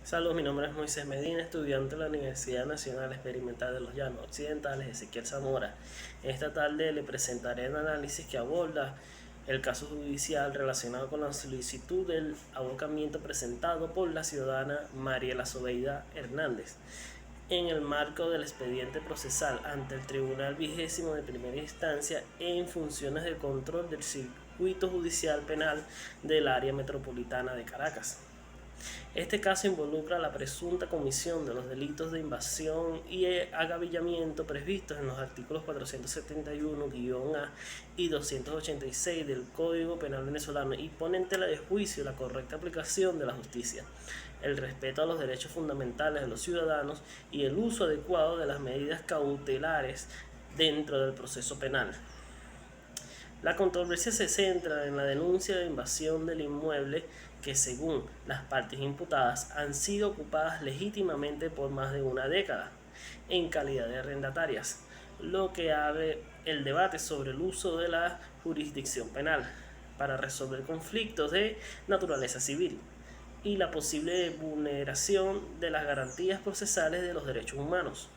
Saludos, mi nombre es Moisés Medina, estudiante de la Universidad Nacional Experimental de los Llanos Occidentales, Ezequiel Zamora. Esta tarde le presentaré un análisis que aborda el caso judicial relacionado con la solicitud del abocamiento presentado por la ciudadana Mariela Sobeida Hernández en el marco del expediente procesal ante el Tribunal Vigésimo de Primera Instancia en funciones de control del circuito judicial penal del área metropolitana de Caracas. Este caso involucra la presunta comisión de los delitos de invasión y agavillamiento previstos en los artículos 471-A y 286 del Código Penal venezolano y pone en tela de juicio la correcta aplicación de la justicia, el respeto a los derechos fundamentales de los ciudadanos y el uso adecuado de las medidas cautelares dentro del proceso penal. La controversia se centra en la denuncia de invasión del inmueble que, según las partes imputadas, han sido ocupadas legítimamente por más de una década en calidad de arrendatarias, lo que abre el debate sobre el uso de la jurisdicción penal para resolver conflictos de naturaleza civil y la posible vulneración de las garantías procesales de los derechos humanos.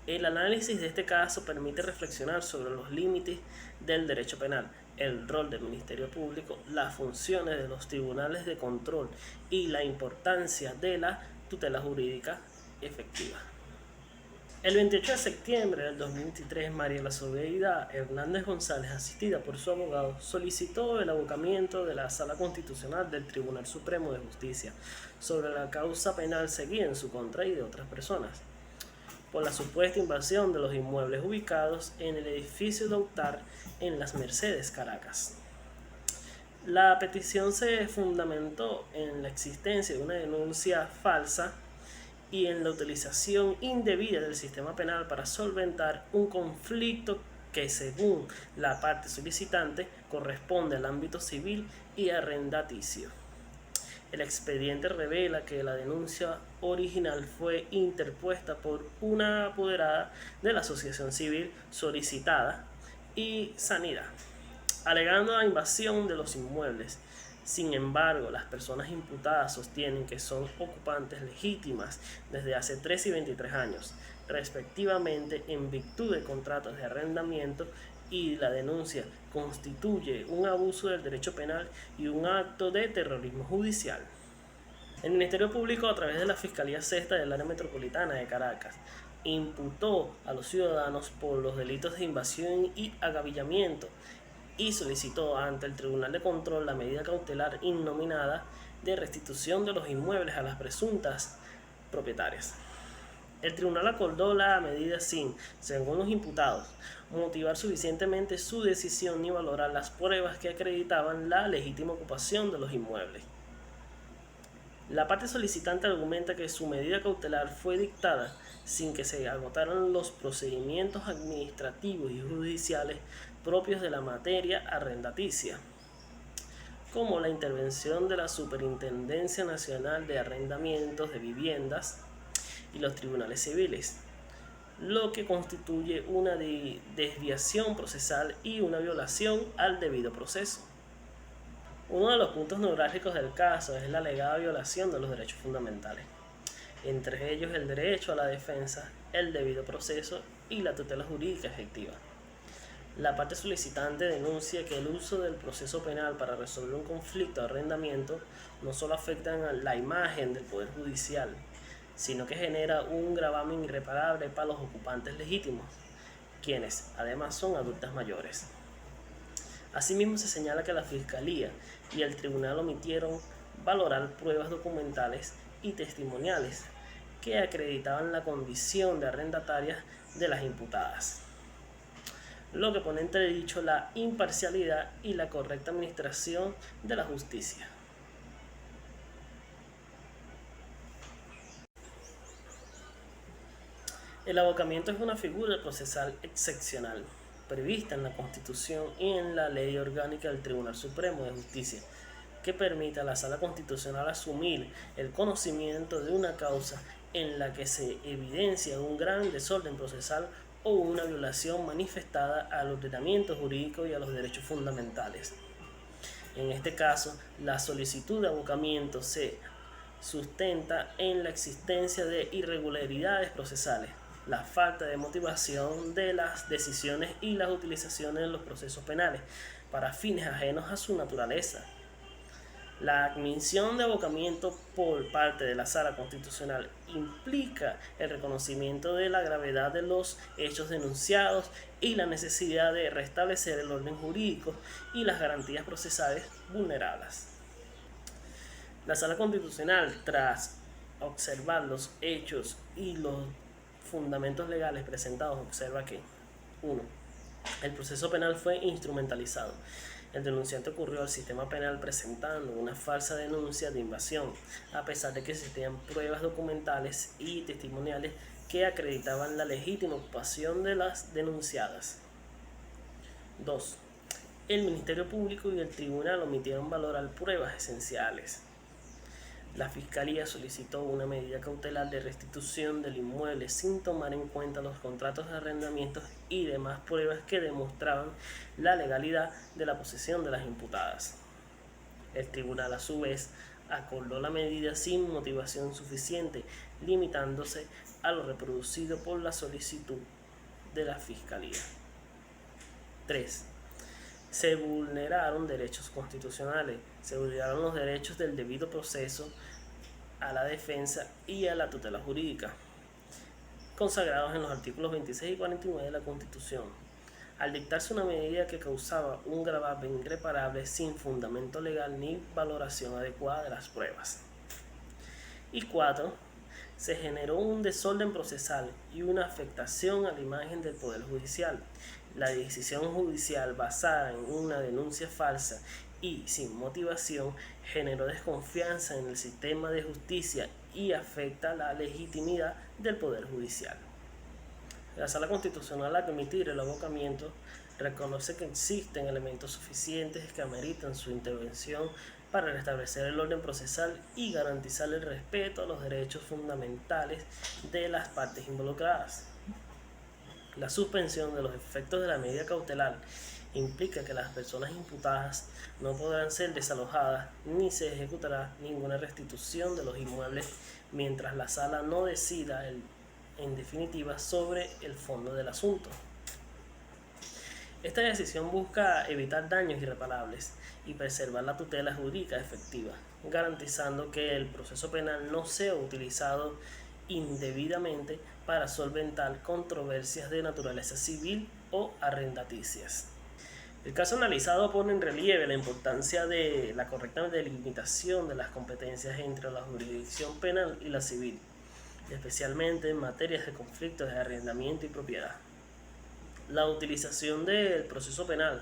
El análisis de este caso permite reflexionar sobre los límites del derecho penal, el rol del Ministerio Público, las funciones de los tribunales de control y la importancia de la tutela jurídica efectiva. El 28 de septiembre del 2023, Mariela Sobeida Hernández González, asistida por su abogado, solicitó el abocamiento de la Sala Constitucional del Tribunal Supremo de Justicia sobre la causa penal seguida en su contra y de otras personas por la supuesta invasión de los inmuebles ubicados en el edificio Doutar en Las Mercedes, Caracas. La petición se fundamentó en la existencia de una denuncia falsa y en la utilización indebida del sistema penal para solventar un conflicto que, según la parte solicitante, corresponde al ámbito civil y arrendaticio. El expediente revela que la denuncia original fue interpuesta por una apoderada de la asociación civil solicitada y Sanidad, alegando la invasión de los inmuebles. Sin embargo, las personas imputadas sostienen que son ocupantes legítimas desde hace 3 y 23 años, respectivamente, en virtud de contratos de arrendamiento, y la denuncia constituye un abuso del derecho penal y un acto de terrorismo judicial. El Ministerio Público, a través de la Fiscalía Sexta del Área Metropolitana de Caracas, imputó a los ciudadanos por los delitos de invasión y agavillamiento y solicitó ante el Tribunal de Control la medida cautelar innominada de restitución de los inmuebles a las presuntas propietarias. El tribunal acordó la medida sin, según los imputados, motivar suficientemente su decisión ni valorar las pruebas que acreditaban la legítima ocupación de los inmuebles. La parte solicitante argumenta que su medida cautelar fue dictada sin que se agotaran los procedimientos administrativos y judiciales propios de la materia arrendaticia, como la intervención de la Superintendencia Nacional de Arrendamientos de Viviendas y los tribunales civiles, lo que constituye una desviación procesal y una violación al debido proceso. Uno de los puntos neurálgicos del caso es la alegada violación de los derechos fundamentales, entre ellos el derecho a la defensa, el debido proceso y la tutela jurídica efectiva. La parte solicitante denuncia que el uso del proceso penal para resolver un conflicto de arrendamiento no solo afecta a la imagen del Poder Judicial, sino que genera un gravamen irreparable para los ocupantes legítimos, quienes además son adultas mayores. Asimismo, se señala que la Fiscalía y el Tribunal omitieron valorar pruebas documentales y testimoniales que acreditaban la condición de arrendatarias de las imputadas, lo que pone en entredicho la imparcialidad y la correcta administración de la justicia. El abocamiento es una figura procesal excepcional, prevista en la Constitución y en la Ley Orgánica del Tribunal Supremo de Justicia, que permite a la Sala Constitucional asumir el conocimiento de una causa en la que se evidencia un gran desorden procesal o una violación manifestada al ordenamiento jurídico y a los derechos fundamentales. En este caso, la solicitud de abocamiento se sustenta en la existencia de irregularidades procesales, la falta de motivación de las decisiones y las utilizaciones en los procesos penales para fines ajenos a su naturaleza. La admisión de abocamiento por parte de la Sala Constitucional implica el reconocimiento de la gravedad de los hechos denunciados y la necesidad de restablecer el orden jurídico y las garantías procesales vulneradas. La Sala Constitucional, tras observar los hechos y los fundamentos legales presentados, observa que 1. El proceso penal fue instrumentalizado. El denunciante ocurrió al sistema penal presentando una falsa denuncia de invasión, a pesar de que existían pruebas documentales y testimoniales que acreditaban la legítima ocupación de las denunciadas. 2. El Ministerio Público y el Tribunal omitieron valorar pruebas esenciales. La Fiscalía solicitó una medida cautelar de restitución del inmueble sin tomar en cuenta los contratos de arrendamiento y demás pruebas que demostraban la legalidad de la posesión de las imputadas. El tribunal, a su vez, acordó la medida sin motivación suficiente, limitándose a lo reproducido por la solicitud de la Fiscalía. 3. Se vulneraron derechos constitucionales, se vulneraron los derechos del debido proceso, a la defensa y a la tutela jurídica, consagrados en los artículos 26 y 49 de la Constitución, al dictarse una medida que causaba un gravamen irreparable sin fundamento legal ni valoración adecuada de las pruebas. Y 4. Se generó un desorden procesal y una afectación a la imagen del Poder Judicial. La decisión judicial basada en una denuncia falsa y sin motivación generó desconfianza en el sistema de justicia y afecta la legitimidad del Poder Judicial. La Sala Constitucional, al permitir el abocamiento, reconoce que existen elementos suficientes que ameritan su intervención para restablecer el orden procesal y garantizar el respeto a los derechos fundamentales de las partes involucradas. La suspensión de los efectos de la medida cautelar implica que las personas imputadas no podrán ser desalojadas ni se ejecutará ninguna restitución de los inmuebles mientras la sala no decida en definitiva sobre el fondo del asunto. Esta decisión busca evitar daños irreparables y preservar la tutela jurídica efectiva, garantizando que el proceso penal no sea utilizado indebidamente para solventar controversias de naturaleza civil o arrendaticias. El caso analizado pone en relieve la importancia de la correcta delimitación de las competencias entre la jurisdicción penal y la civil, especialmente en materias de conflictos de arrendamiento y propiedad. La utilización del proceso penal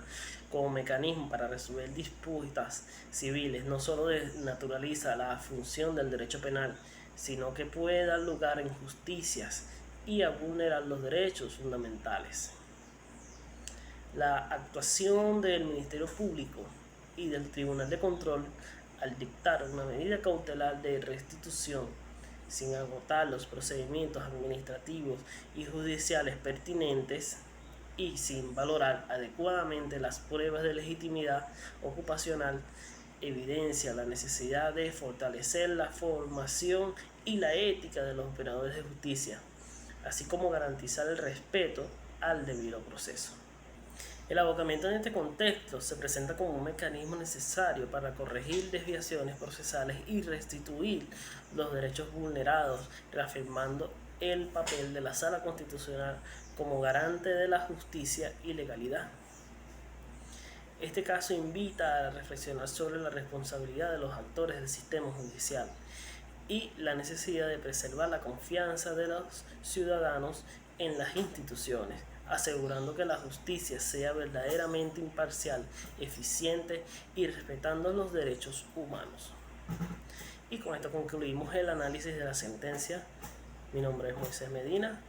como mecanismo para resolver disputas civiles no solo desnaturaliza la función del derecho penal, sino que puede dar lugar a injusticias y a vulnerar los derechos fundamentales. La actuación del Ministerio Público y del Tribunal de Control al dictar una medida cautelar de restitución sin agotar los procedimientos administrativos y judiciales pertinentes y sin valorar adecuadamente las pruebas de legitimidad ocupacional, evidencia la necesidad de fortalecer la formación y la ética de los operadores de justicia, así como garantizar el respeto al debido proceso. El abocamiento en este contexto se presenta como un mecanismo necesario para corregir desviaciones procesales y restituir los derechos vulnerados, reafirmando el papel de la Sala Constitucional como garante de la justicia y legalidad. Este caso invita a reflexionar sobre la responsabilidad de los actores del sistema judicial y la necesidad de preservar la confianza de los ciudadanos en las instituciones, asegurando que la justicia sea verdaderamente imparcial, eficiente y respetando los derechos humanos. Y con esto concluimos el análisis de la sentencia. Mi nombre es Moisés Medina.